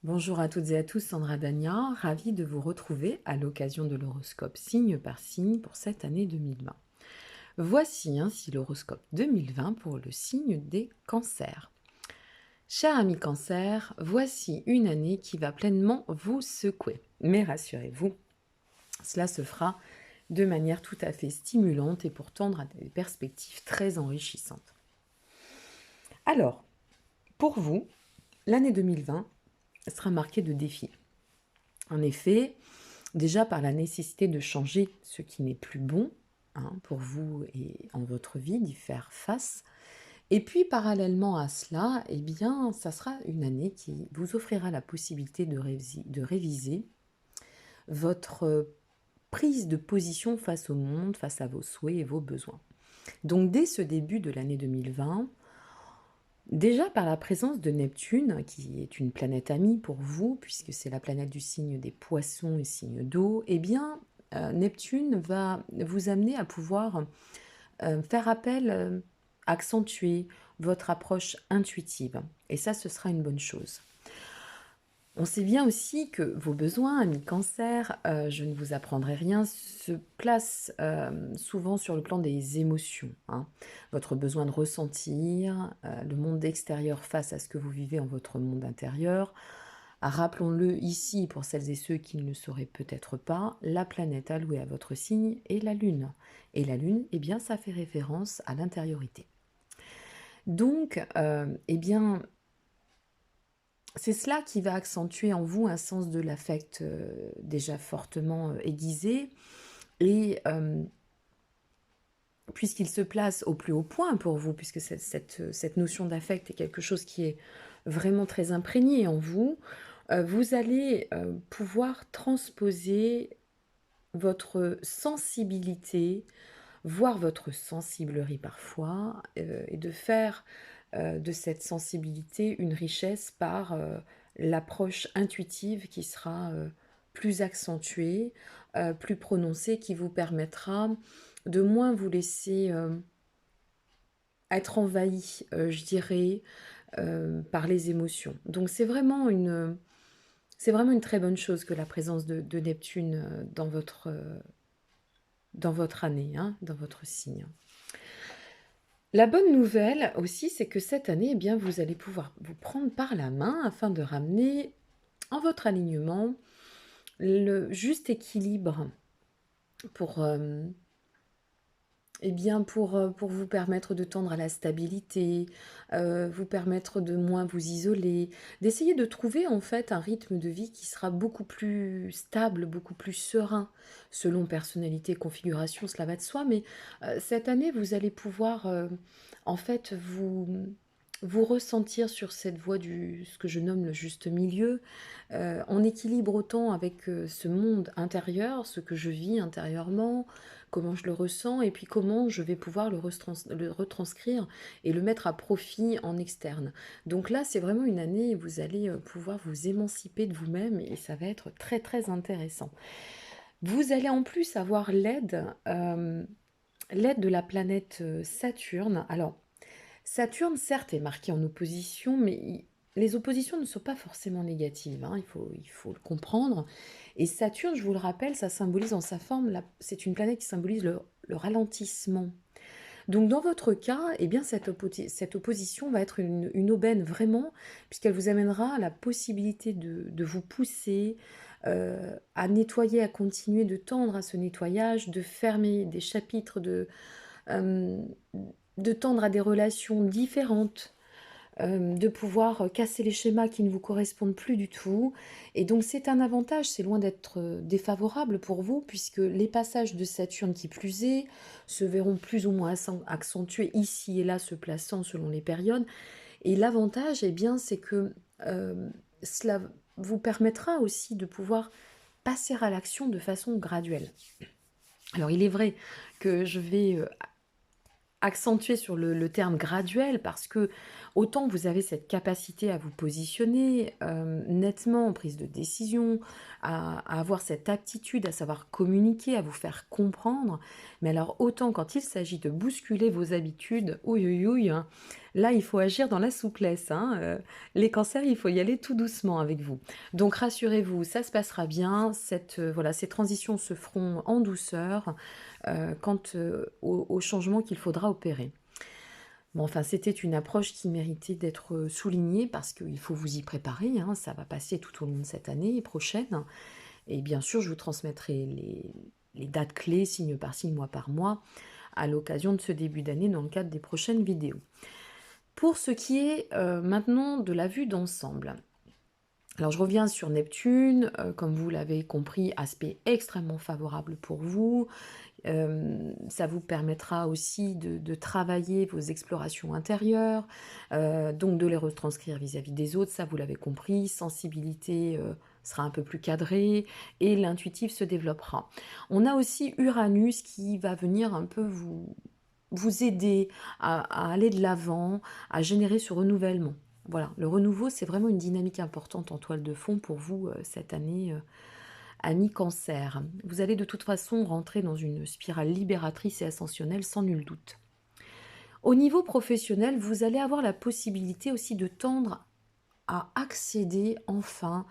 Bonjour à toutes et à tous, Sandra Dagna, ravie de vous retrouver à l'occasion de l'horoscope signe par signe pour cette année 2020. Voici ainsi l'horoscope 2020 pour le signe des cancers. Chers amis cancers, voici une année qui va pleinement vous secouer. Mais rassurez-vous, cela se fera de manière tout à fait stimulante et pour tendre à des perspectives très enrichissantes. Alors, pour vous, l'année 2020 sera marquée de défis. En effet, déjà par la nécessité de changer ce qui n'est plus bon pour vous et en votre vie, d'y faire face. Et puis parallèlement à cela, eh bien, ça sera une année qui vous offrira la possibilité de réviser votre prise de position face au monde, face à vos souhaits et vos besoins. Donc dès ce début de l'année 2020, déjà par la présence de Neptune, qui est une planète amie pour vous, puisque c'est la planète du signe des poissons et signe d'eau, eh bien, Neptune va vous amener à pouvoir faire appel, accentuer votre approche intuitive. Et ça, ce sera une bonne chose. On sait bien aussi que vos besoins, amis cancer, je ne vous apprendrai rien, se placent souvent sur le plan des émotions. Votre besoin de ressentir le monde extérieur face à ce que vous vivez en votre monde intérieur. Rappelons-le ici, pour celles et ceux qui ne le sauraient peut-être pas, la planète allouée à votre signe est la Lune. Et la Lune, eh bien, ça fait référence à l'intériorité. Donc, eh bien, c'est cela qui va accentuer en vous un sens de l'affect déjà fortement aiguisé et puisqu'il se place au plus haut point pour vous, puisque cette notion d'affect est quelque chose qui est vraiment très imprégné en vous, vous allez pouvoir transposer votre sensibilité, voire votre sensiblerie parfois, et de faire de cette sensibilité une richesse par l'approche intuitive qui sera plus accentuée, plus prononcée, qui vous permettra de moins vous laisser être envahi, je dirais, par les émotions. Donc c'est vraiment une très bonne chose que la présence de Neptune dans votre année, dans votre signe. La bonne nouvelle aussi, c'est que cette année, eh bien, vous allez pouvoir vous prendre par la main afin de ramener en votre alignement le juste équilibre pour, eh bien, pour vous permettre de tendre à la stabilité, vous permettre de moins vous isoler, d'essayer de trouver en fait un rythme de vie qui sera beaucoup plus stable, beaucoup plus serein, selon personnalité, configuration, cela va de soi, mais cette année, vous allez pouvoir en fait vous ressentir sur cette voie ce que je nomme le juste milieu, en équilibre autant avec ce monde intérieur, ce que je vis intérieurement, comment je le ressens et puis comment je vais pouvoir le retranscrire et le mettre à profit en externe. Donc là, c'est vraiment une année où vous allez pouvoir vous émanciper de vous-même et ça va être très très intéressant. Vous allez en plus avoir l'aide de la planète Saturne. Alors, Saturne, certes, est marqué en opposition, mais les oppositions ne sont pas forcément négatives, il faut le comprendre. Et Saturne, je vous le rappelle, ça symbolise en sa forme, c'est une planète qui symbolise le ralentissement. Donc dans votre cas, eh bien, cette opposition va être une aubaine vraiment, puisqu'elle vous amènera à la possibilité de vous pousser à nettoyer, à continuer de tendre à ce nettoyage, de fermer des chapitres, euh, de tendre à des relations différentes, de pouvoir casser les schémas qui ne vous correspondent plus du tout. Et donc c'est un avantage, c'est loin d'être défavorable pour vous, puisque les passages de Saturne qui plus est se verront plus ou moins accentués ici et là, se plaçant selon les périodes. Et l'avantage, eh bien, c'est que cela vous permettra aussi de pouvoir passer à l'action de façon graduelle. Alors il est vrai que je vais accentuer sur le terme graduel parce que Autant vous avez cette capacité à vous positionner nettement en prise de décision, à avoir cette aptitude à savoir communiquer, à vous faire comprendre. Mais alors autant quand il s'agit de bousculer vos habitudes, ouïe, ouïe, ouïe, hein, là il faut agir dans la souplesse, hein, les cancers, il faut y aller tout doucement avec vous. Donc rassurez-vous, ça se passera bien, voilà, ces transitions se feront en douceur quant au changement qu'il faudra opérer. Bon, enfin, c'était une approche qui méritait d'être soulignée parce qu'il faut vous y préparer, hein, ça va passer tout au long de cette année prochaine. Et bien sûr, je vous transmettrai les dates clés, signe par signe, mois par mois, à l'occasion de ce début d'année dans le cadre des prochaines vidéos. Pour ce qui est maintenant de la vue d'ensemble. Alors je reviens sur Neptune, comme vous l'avez compris, aspect extrêmement favorable pour vous. Ça vous permettra aussi de travailler vos explorations intérieures, donc de les retranscrire vis-à-vis des autres, ça vous l'avez compris, sensibilité sera un peu plus cadrée et l'intuitif se développera. On a aussi Uranus qui va venir un peu vous aider à aller de l'avant, à générer ce renouvellement. Voilà, le renouveau, c'est vraiment une dynamique importante en toile de fond pour vous cette année, amis Cancer. Vous allez de toute façon rentrer dans une spirale libératrice et ascensionnelle sans nul doute. Au niveau professionnel, vous allez avoir la possibilité aussi de tendre à accéder enfin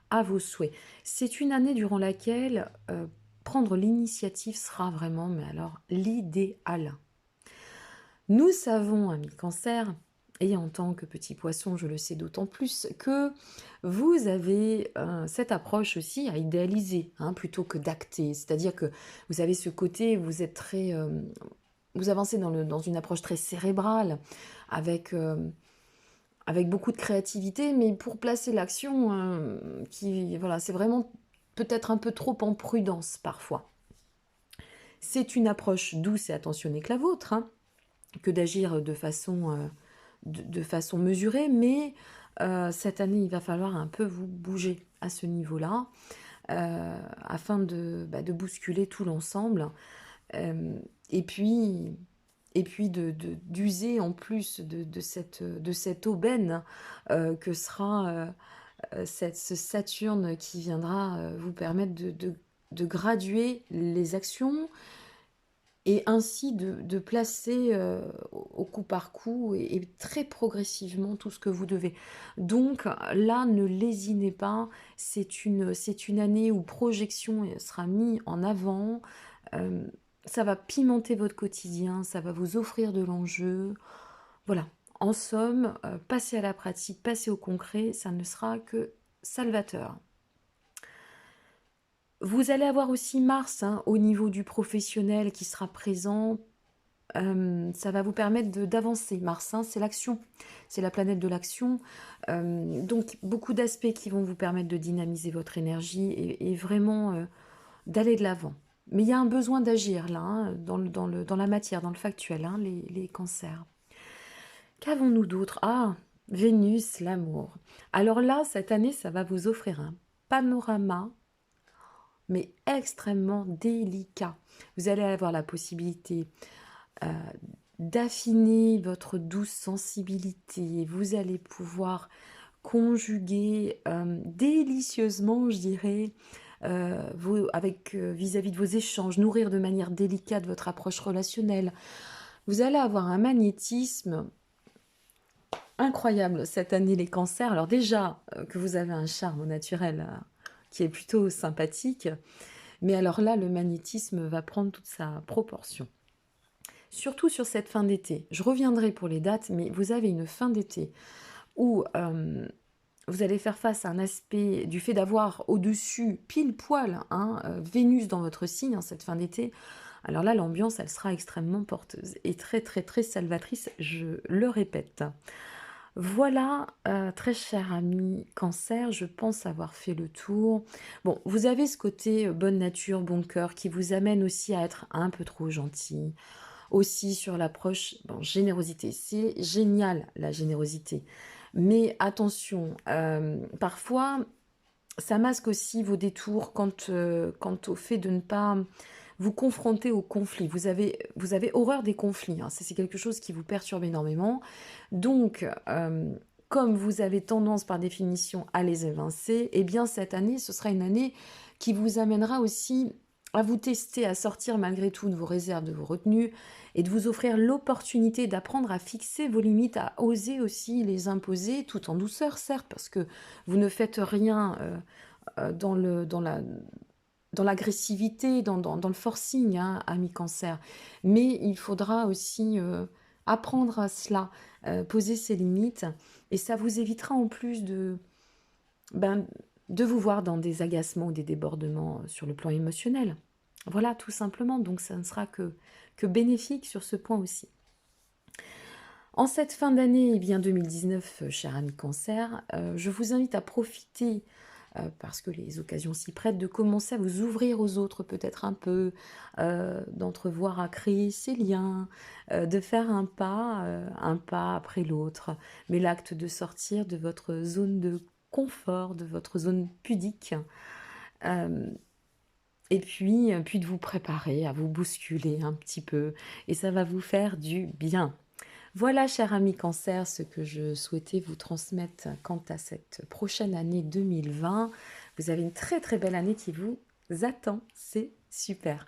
à vos souhaits. C'est une année durant laquelle prendre l'initiative sera vraiment, mais alors, l'idéal. Nous savons, amis Cancer, et en tant que petit poisson, je le sais d'autant plus, que vous avez cette approche aussi à idéaliser, hein, plutôt que d'acter. C'est-à-dire que vous avez ce côté, vous êtes très... vous avancez dans une approche très cérébrale, avec, avec beaucoup de créativité, mais pour placer l'action, voilà, c'est vraiment peut-être un peu trop en prudence parfois. C'est une approche douce et attentionnée que la vôtre, hein, que d'agir de façon mesurée, mais cette année, il va falloir un peu vous bouger à ce niveau-là, afin de bousculer tout l'ensemble, et puis, d'user en plus de cette aubaine que sera ce Saturne qui viendra vous permettre de graduer les actions, et ainsi de placer au coup par coup et très progressivement tout ce que vous devez. Donc là, ne lésinez pas, c'est une année où projection sera mise en avant, euh, ça va pimenter votre quotidien, ça va vous offrir de l'enjeu. Voilà, en somme, passez à la pratique, passez au concret, ça ne sera que salvateur. Vous allez avoir aussi Mars, hein, au niveau du professionnel qui sera présent. Ça va vous permettre d'avancer. Mars, hein, c'est l'action, c'est la planète de l'action. Donc beaucoup d'aspects qui vont vous permettre de dynamiser votre énergie et vraiment d'aller de l'avant. Mais il y a un besoin d'agir là, hein, dans la matière, dans le factuel, hein, les cancers. Qu'avons-nous d'autre? Ah, Vénus, l'amour. Alors là, cette année, ça va vous offrir un panorama, mais extrêmement délicat. Vous allez avoir la possibilité d'affiner votre douce sensibilité. Vous allez pouvoir conjuguer délicieusement, je dirais, vis-à-vis de vos échanges, nourrir de manière délicate votre approche relationnelle. Vous allez avoir un magnétisme incroyable cette année, les cancers. Alors déjà, que vous avez un charme au naturel qui est plutôt sympathique, mais alors là, le magnétisme va prendre toute sa proportion. Surtout sur cette fin d'été. Je reviendrai pour les dates, mais vous avez une fin d'été où vous allez faire face à un aspect du fait d'avoir au-dessus, pile poil, hein, Vénus dans votre signe, hein, cette fin d'été. Alors là, l'ambiance, elle sera extrêmement porteuse et très, très, très salvatrice, je le répète. Voilà, très cher ami Cancer, je pense avoir fait le tour. Bon, vous avez ce côté bonne nature, bon cœur, qui vous amène aussi à être un peu trop gentil. Aussi sur l'approche, bon, générosité, c'est génial la générosité. Mais attention, parfois, ça masque aussi vos détours quant au fait de ne pas vous confronter au conflit. Vous avez horreur des conflits, hein. Ça, c'est quelque chose qui vous perturbe énormément. Donc, comme vous avez tendance par définition à les évincer, eh bien cette année, ce sera une année qui vous amènera aussi à vous tester, à sortir malgré tout de vos réserves, de vos retenues, et de vous offrir l'opportunité d'apprendre à fixer vos limites, à oser aussi les imposer, tout en douceur, certes, parce que vous ne faites rien dans l'agressivité, dans le forcing, hein, ami Cancer. Mais il faudra aussi apprendre à cela, poser ses limites, et ça vous évitera en plus ben, de vous voir dans des agacements ou des débordements sur le plan émotionnel. Voilà, tout simplement. Donc ça ne sera que bénéfique sur ce point aussi. En cette fin d'année, eh bien 2019, cher ami Cancer, je vous invite à profiter, parce que les occasions s'y prêtent, de commencer à vous ouvrir aux autres peut-être un peu, d'entrevoir à créer ces liens, de faire un pas après l'autre, mais l'acte de sortir de votre zone de confort, de votre zone pudique, hem et puis de vous préparer à vous bousculer un petit peu, et ça va vous faire du bien. Voilà, cher ami Cancer, ce que je souhaitais vous transmettre quant à cette prochaine année 2020. Vous avez une très très belle année qui vous attend, c'est super.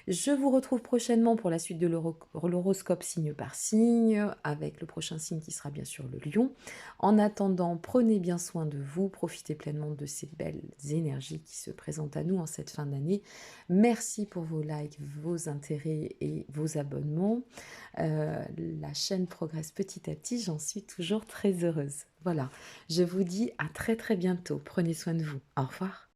Je vous retrouve prochainement pour la suite de l'horoscope signe par signe, avec le prochain signe qui sera bien sûr le lion. En attendant, prenez bien soin de vous, profitez pleinement de ces belles énergies qui se présentent à nous en cette fin d'année. Merci pour vos likes, vos intérêts et vos abonnements. La chaîne progresse petit à petit, j'en suis toujours très heureuse. Voilà, je vous dis à très très bientôt. Prenez soin de vous. Au revoir.